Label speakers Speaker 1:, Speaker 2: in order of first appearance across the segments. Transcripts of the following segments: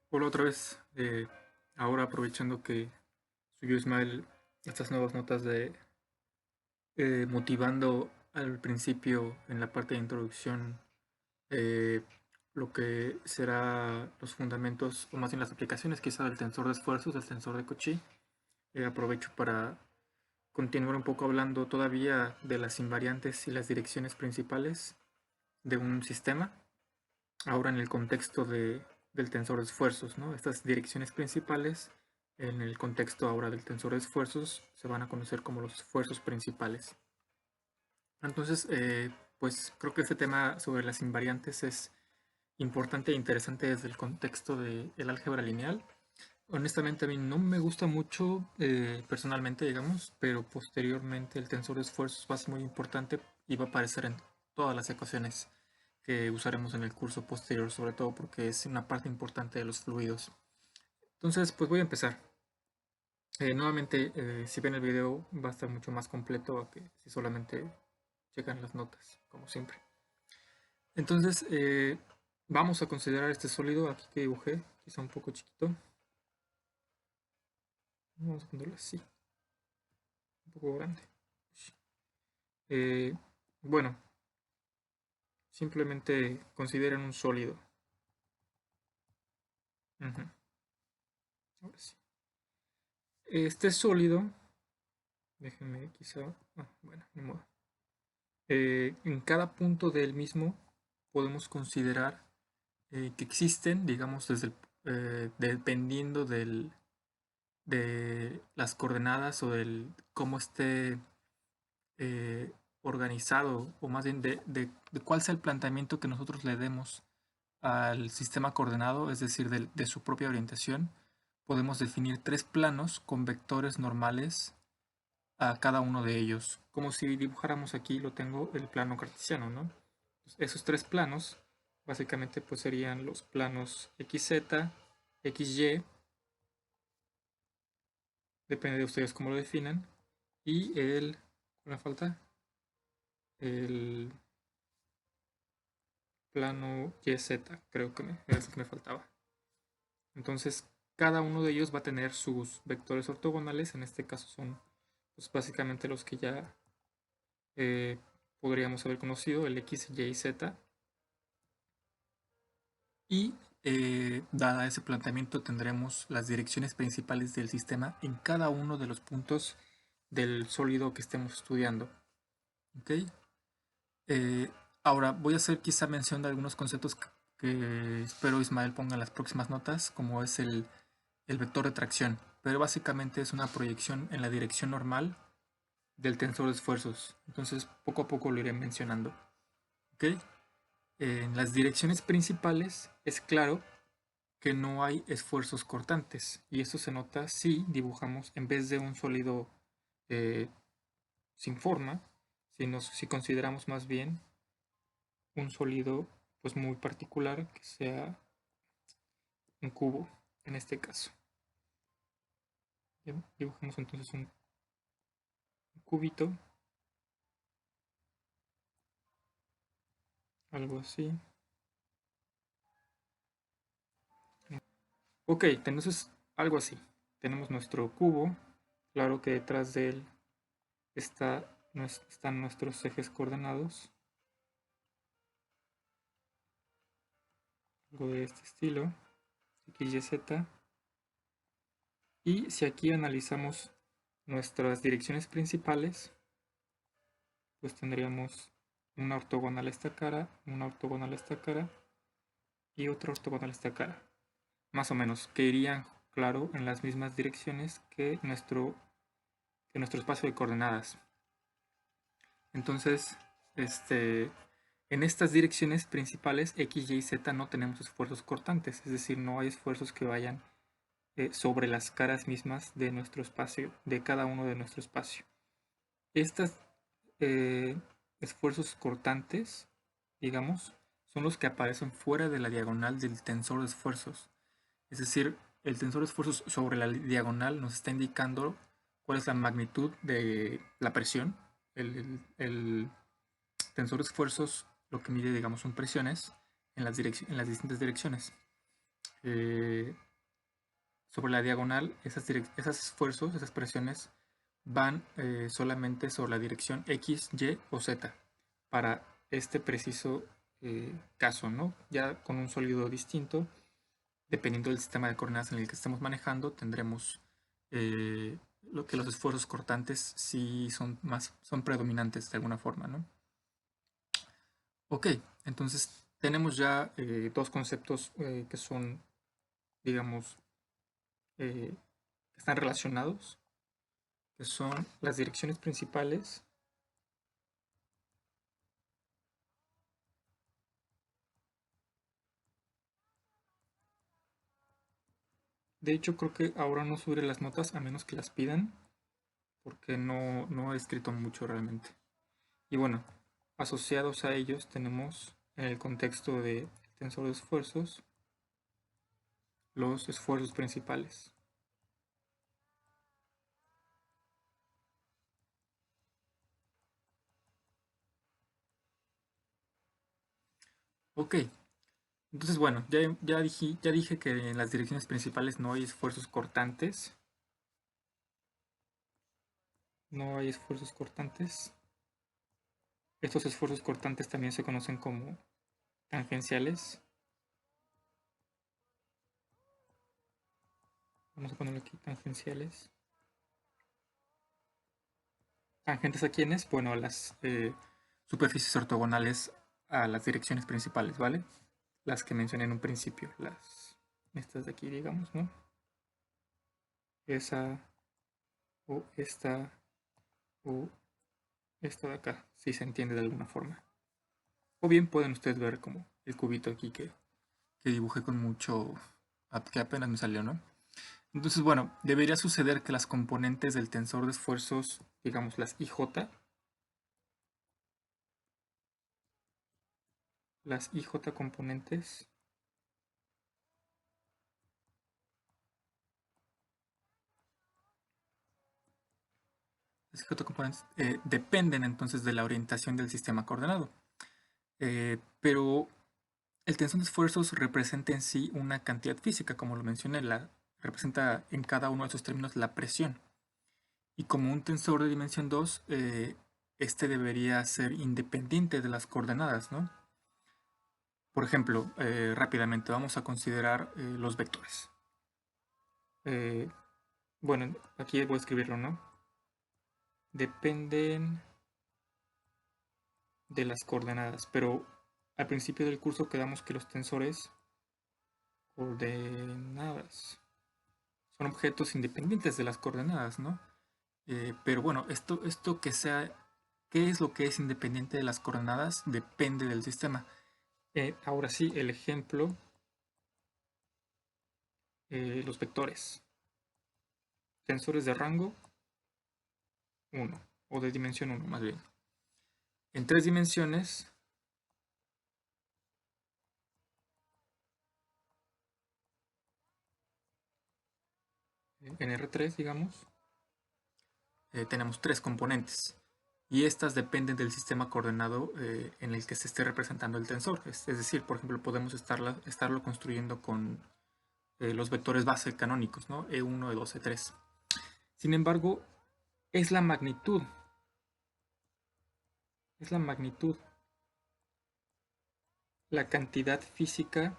Speaker 1: Hola otra vez. Ahora aprovechando que subió Ismael estas nuevas notas de motivando al principio en la parte de introducción eh, lo que será los fundamentos o más bien las aplicaciones quizá del tensor de esfuerzos, del tensor de Cauchy. Aprovecho para continuar un poco hablando todavía de las invariantes y las direcciones principales de un sistema, ahora en el contexto del tensor de esfuerzos, ¿no? Estas direcciones principales, en el contexto ahora del tensor de esfuerzos, se van a conocer como los esfuerzos principales. Entonces, pues creo que este tema sobre las invariantes es importante e interesante desde el contexto del álgebra lineal. Honestamente a mí no me gusta mucho personalmente, digamos, pero posteriormente el tensor de esfuerzos va a ser muy importante y va a aparecer en todas las ecuaciones que usaremos en el curso posterior, sobre todo porque es una parte importante de los fluidos. Entonces, pues voy a empezar. Nuevamente, si ven el video va a estar mucho más completo a que si solamente checan las notas, como siempre. Entonces, vamos a considerar este sólido aquí que dibujé, quizá un poco chiquito. Vamos a ponerlo así, un poco grande. Eh, bueno, simplemente consideren un sólido. Ujú. Ahora sí. Este sólido, déjenme quizá, bueno, ni modo. En cada punto del mismo podemos considerar que existen, digamos, dependiendo de las coordenadas o del cómo esté organizado, o más bien de cuál sea el planteamiento que nosotros le demos al sistema coordenado, es decir, de su propia orientación, podemos definir tres planos con vectores normales a cada uno de ellos. Como si dibujáramos aquí, lo tengo el plano cartesiano, ¿no? Esos tres planos básicamente pues serían los planos XZ, XY, depende de ustedes cómo lo definan, y ¿cuál me falta? El plano YZ, creo que era el que me faltaba. Entonces, cada uno de ellos va a tener sus vectores ortogonales, en este caso son pues, básicamente los que ya eh, podríamos haber conocido, el X, Y y Z. Y dada ese planteamiento tendremos las direcciones principales del sistema en cada uno de los puntos del sólido que estemos estudiando. ¿Ok? Eh, Ahora voy a hacer quizá mención de algunos conceptos que espero Ismael ponga en las próximas notas, como es el vector de tracción, pero básicamente es una proyección en la dirección normal del tensor de esfuerzos. Entonces poco a poco lo iré mencionando. ¿Ok? En las direcciones principales es claro que no hay esfuerzos cortantes, y esto se nota si dibujamos en vez de un sólido eh, sin forma, si consideramos más bien un sólido pues muy particular que sea un cubo en este caso. Bien, dibujamos entonces un cubito, algo así. Ok, entonces algo así. Tenemos nuestro cubo, claro que detrás de él están nuestros ejes coordenados, algo de este estilo, X, Y, Z. Y si aquí analizamos nuestras direcciones principales, pues tendríamos una ortogonal a esta cara, una ortogonal a esta cara y otra ortogonal a esta cara. Más o menos, que irían, claro, en las mismas direcciones que nuestro espacio de coordenadas. Entonces, en estas direcciones principales, X, Y, Z, no tenemos esfuerzos cortantes, es decir, no hay esfuerzos que vayan sobre las caras mismas de nuestro espacio, de cada uno de nuestro espacio. Estos esfuerzos cortantes, digamos, son los que aparecen fuera de la diagonal del tensor de esfuerzos. Es decir, el tensor de esfuerzos sobre la diagonal nos está indicando cuál es la magnitud de la presión. El tensor de esfuerzos lo que mide, digamos, son presiones en las distintas direcciones. sobre la diagonal, esos esfuerzos, esas presiones van solamente sobre la dirección X, Y o Z para este preciso caso, ¿no? Ya con un sólido distinto, dependiendo del sistema de coordenadas en el que estemos manejando, tendremos lo que los esfuerzos cortantes sí son predominantes de alguna forma, ¿no? Ok, entonces tenemos ya dos conceptos que son, digamos, que están relacionados, que son las direcciones principales. De hecho, creo que ahora no subiré las notas a menos que las pidan, porque no he escrito mucho realmente. Y bueno, asociados a ellos tenemos en el contexto de tensor de esfuerzos los esfuerzos principales. Ok, entonces bueno, ya dije que en las direcciones principales no hay esfuerzos cortantes. No hay esfuerzos cortantes. Estos esfuerzos cortantes también se conocen como tangenciales. Vamos a ponerlo aquí, tangenciales. ¿Tangentes a quiénes? Bueno, a las superficies ortogonales a las direcciones principales, ¿vale? Las que mencioné en un principio, estas de aquí, digamos, ¿no? Esa o esta o esta de acá, si se entiende de alguna forma. O bien pueden ustedes ver como el cubito aquí que dibujé con mucho, que apenas me salió, ¿no? Entonces, bueno, debería suceder que las componentes del tensor de esfuerzos, digamos las IJ componentes, dependen entonces de la orientación del sistema coordenado. Pero el tensor de esfuerzos representa en sí una cantidad física, como lo mencioné, representa en cada uno de esos términos la presión. Y como un tensor de dimensión 2, este debería ser independiente de las coordenadas, ¿no? Por ejemplo, rápidamente vamos a considerar los vectores. Eh, bueno, aquí voy a escribirlo, ¿no? Dependen de las coordenadas, pero al principio del curso quedamos que los tensores coordenadas son objetos independientes de las coordenadas, ¿no? Pero bueno, esto ¿qué es lo que es independiente de las coordenadas? Depende del sistema. Ahora sí, el ejemplo, los vectores. Tensores de rango 1, o de dimensión 1 más bien. En 3 dimensiones, en R3, digamos, tenemos 3 componentes. Y estas dependen del sistema coordenado en el que se esté representando el tensor. Es decir, por ejemplo, podemos estarlo construyendo con los vectores base canónicos, ¿no? E1, E2, E3. Sin embargo, es la magnitud. Es la magnitud. La cantidad física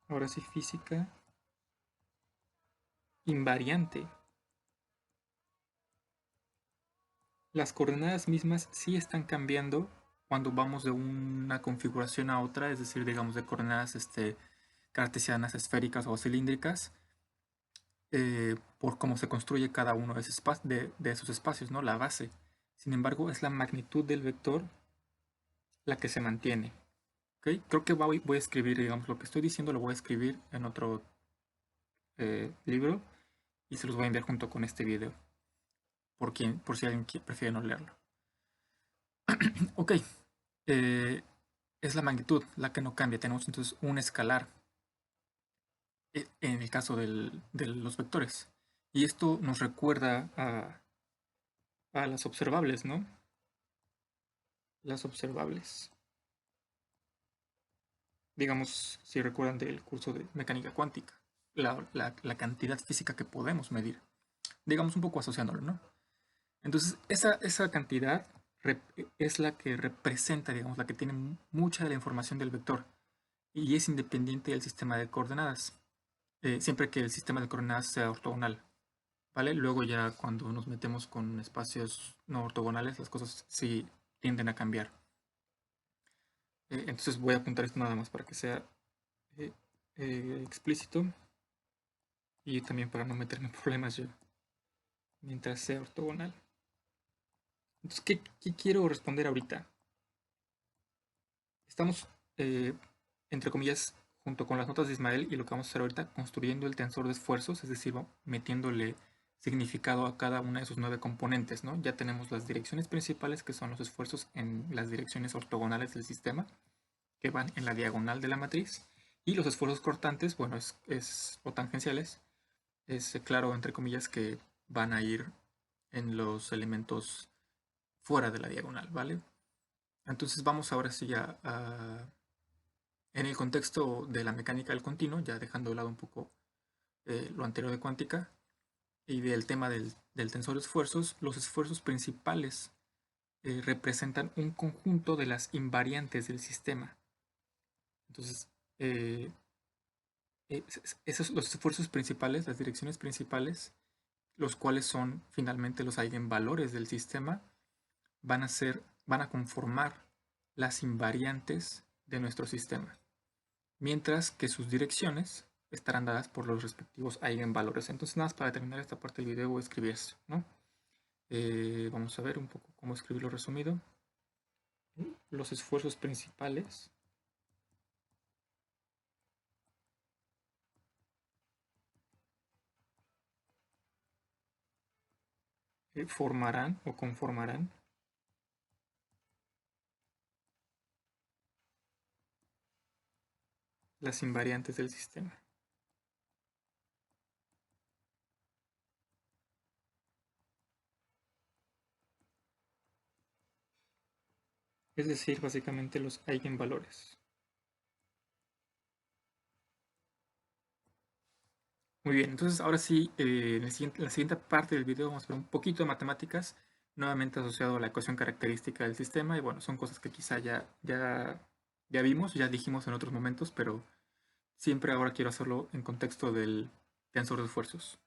Speaker 1: ahora sí física invariante. Las coordenadas mismas sí están cambiando cuando vamos de una configuración a otra, es decir, digamos de coordenadas cartesianas, esféricas o cilíndricas, por cómo se construye cada uno de esos espacios, ¿no? La base. Sin embargo, es la magnitud del vector la que se mantiene. ¿Okay? Creo que voy a escribir, digamos, lo que estoy diciendo lo voy a escribir en otro libro y se los voy a enviar junto con este video, por si alguien prefiere no leerlo. Ok, es la magnitud la que no cambia. Tenemos entonces un escalar en el caso de los vectores. Y esto nos recuerda a las observables, ¿no? Las observables. digamos, si recuerdan del curso de mecánica cuántica, la cantidad física que podemos medir, digamos un poco asociándolo, ¿no? Entonces, esa cantidad es la que representa, digamos, la que tiene mucha de la información del vector y es independiente del sistema de coordenadas, siempre que el sistema de coordenadas sea ortogonal, ¿vale? Luego ya cuando nos metemos con espacios no ortogonales, las cosas sí tienden a cambiar. Entonces voy a apuntar esto nada más para que sea eh, explícito y también para no meterme en problemas yo mientras sea ortogonal. Entonces, ¿qué quiero responder ahorita? Estamos, entre comillas, junto con las notas de Ismael y lo que vamos a hacer ahorita, construyendo el tensor de esfuerzos, es decir, metiéndole significado a cada una de sus 9 componentes, ¿no? Ya tenemos las direcciones principales, que son los esfuerzos en las direcciones ortogonales del sistema, que van en la diagonal de la matriz, y los esfuerzos cortantes, bueno, o tangenciales, es claro, entre comillas, que van a ir en los elementos fuera de la diagonal, ¿vale? Entonces vamos ahora sí en el contexto de la mecánica del continuo, ya dejando de lado un poco lo anterior de cuántica y del tema del tensor de esfuerzos, los esfuerzos principales representan un conjunto de las invariantes del sistema. Entonces, eh, los esfuerzos principales, las direcciones principales, los cuales son finalmente los eigenvalores del sistema, van a conformar las invariantes de nuestro sistema, mientras que sus direcciones estarán dadas por los respectivos eigenvalores. Entonces, nada más para terminar esta parte del video voy a escribir esto, ¿no? Vamos a ver un poco cómo escribirlo resumido. Los esfuerzos principales formarán o conformarán las invariantes del sistema. Es decir, básicamente los eigenvalores. Muy bien, entonces ahora sí, en la siguiente parte del video vamos a ver un poquito de matemáticas, nuevamente asociado a la ecuación característica del sistema, y bueno, son cosas que quizá ya vimos, ya dijimos en otros momentos, pero siempre ahora quiero hacerlo en contexto del tensor de esfuerzos.